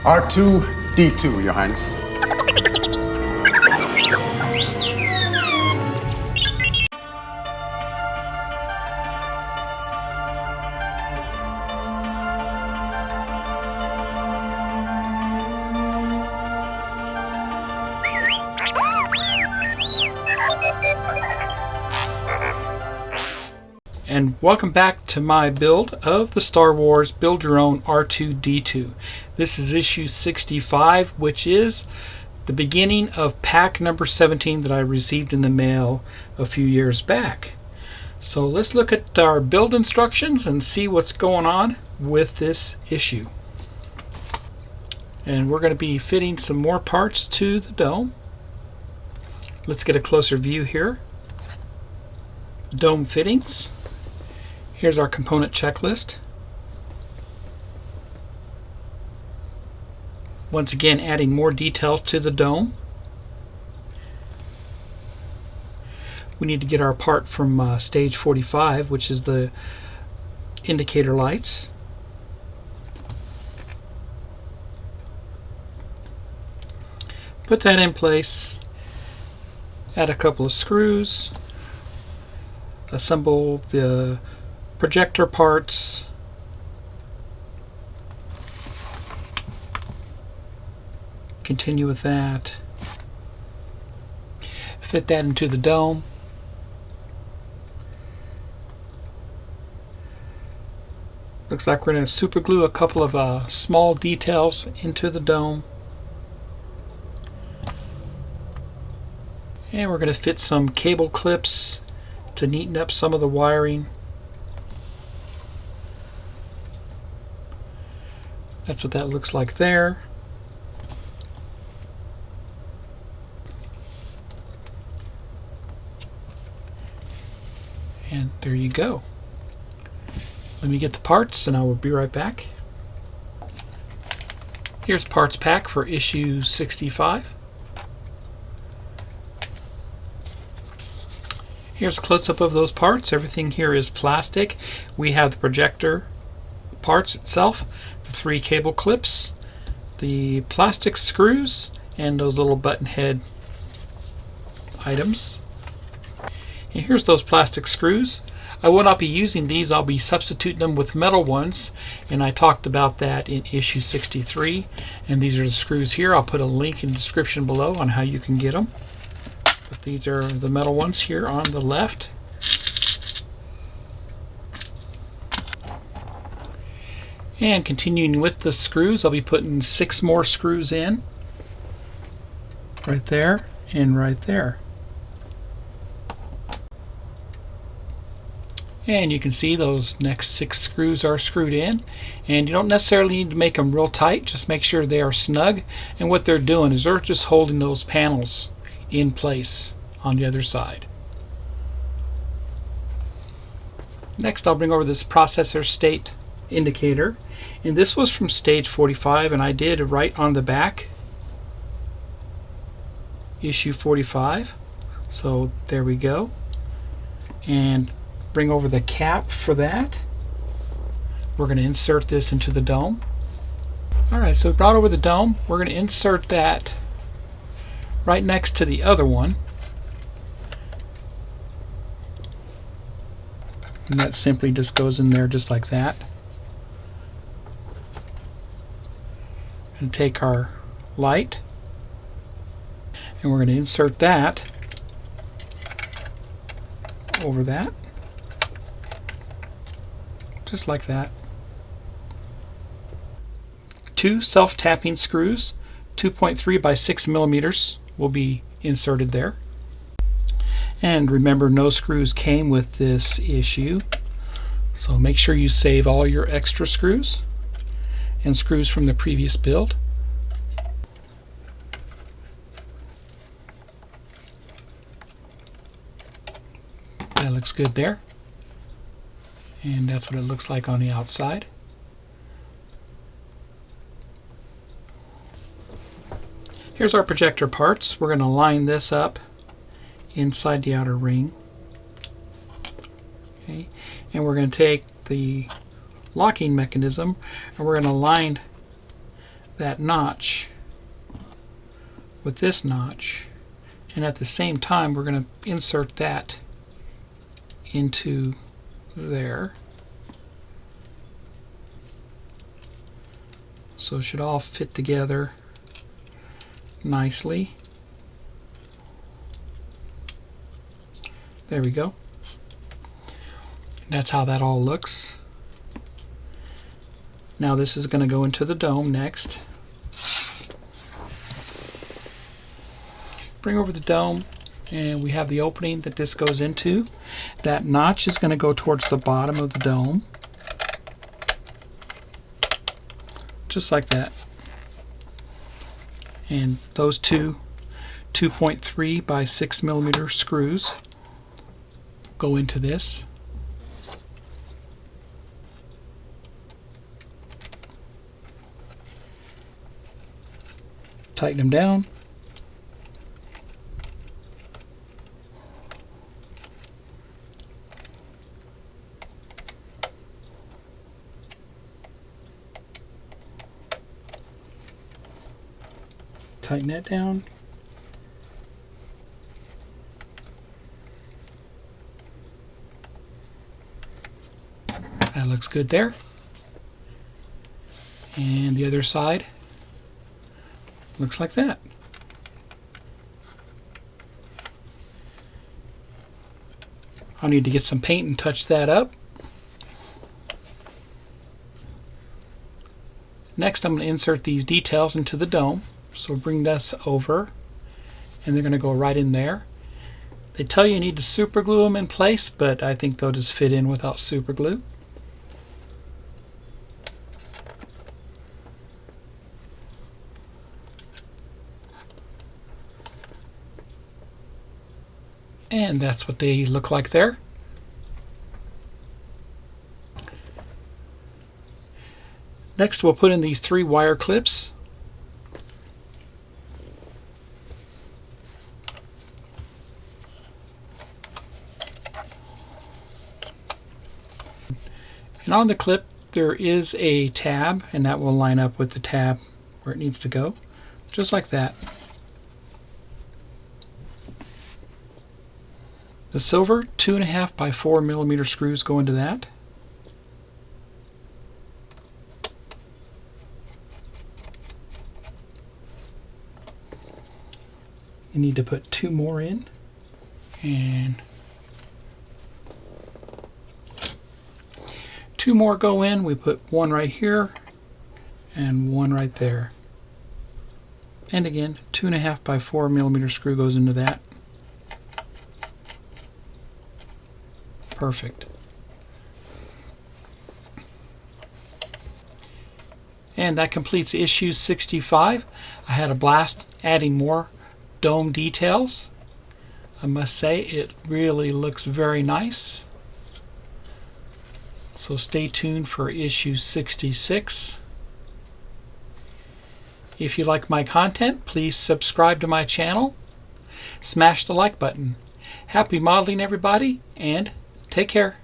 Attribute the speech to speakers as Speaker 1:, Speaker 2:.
Speaker 1: R2-D2, Your Highness.
Speaker 2: And welcome back to my build of the Star Wars Build Your Own R2-D2. This is issue 65, which is the beginning of pack number 17 that I received in the mail a few years back. So let's look at our build instructions and see what's going on with this issue. And we're going to be fitting some more parts to the dome. Let's get a closer view here. Dome fittings. Here's our component checklist. Once again, adding more details to the dome. We need to get our part from stage 45, which is the indicator lights. Put that in place. Add a couple of screws. Assemble the projector parts. Continue with that. Fit that into the dome. Looks like we're going to super glue a couple of small details into the dome. And we're going to fit some cable clips to neaten up some of the wiring. That's what that looks like there. And there you go. Let me get the parts and I will be right back. Here's parts pack for issue 65. Here's a close-up of those parts. Everything here is plastic. We have the projector parts itself, the 3 cable clips, the plastic screws, and those little button head items. And here's those plastic screws. I will not be using these. I'll be substituting them with metal ones, and I talked about that in issue 63. And these are the screws here. I'll put a link in the description below on how you can get them. But these are the metal ones here on the left. And continuing with the screws, I'll be putting 6 more screws in. Right there and right there. And you can see those next 6 screws are screwed in. And you don't necessarily need to make them real tight, just make sure they are snug. And what they're doing is they're just holding those panels in place on the other side. Next, I'll bring over this processor state indicator, and this was from stage 45, and I did right on the back, issue 45. So there we go. And bring over the cap for that. We're going to insert this into the dome. Alright, so we brought over the dome. We're going to insert that right next to the other one. And that simply just goes in there just like that. And take our light, and we're going to insert that over that, just like that. 2 self-tapping screws, 2.3 by 6 millimeters, will be inserted there. And remember, no screws came with this issue, so make sure you save all your extra screws and screws from the previous build. That looks good there. And that's what it looks like on the outside. Here's our projector parts. We're going to line this up inside the outer ring. Okay. And we're going to take the locking mechanism and we're going to line that notch with this notch, and at the same time we're going to insert that into there. So it should all fit together nicely. There we go. That's how that all looks. Now this is going to go into the dome next. Bring over the dome, and we have the opening that this goes into. That notch is going to go towards the bottom of the dome. Just like that. And those two 2.3 by 6 millimeter screws go into this. Tighten them down. Tighten that down. That looks good there. And the other side looks like that. I'll need to get some paint and touch that up. Next, I'm going to insert these details into the dome. So bring this over, and they're going to go right in there. They tell you need to super glue them in place, but I think they'll just fit in without super glue. And that's what they look like there. Next, we'll put in these 3 wire clips. And on the clip there is a tab, and that will line up with the tab where it needs to go, just like that. The silver 2.5 by 4 millimeter screws go into that. You need to put 2 more in, and 2 more go in. We put 1 right here and 1 right there. And again, 2.5 by 4 millimeter screw goes into that. Perfect. And that completes issue 65. I had a blast adding more dome details. I must say it really looks very nice. So stay tuned for issue 66. If you like my content, please subscribe to my channel. Smash the like button. Happy modeling, everybody, and take care.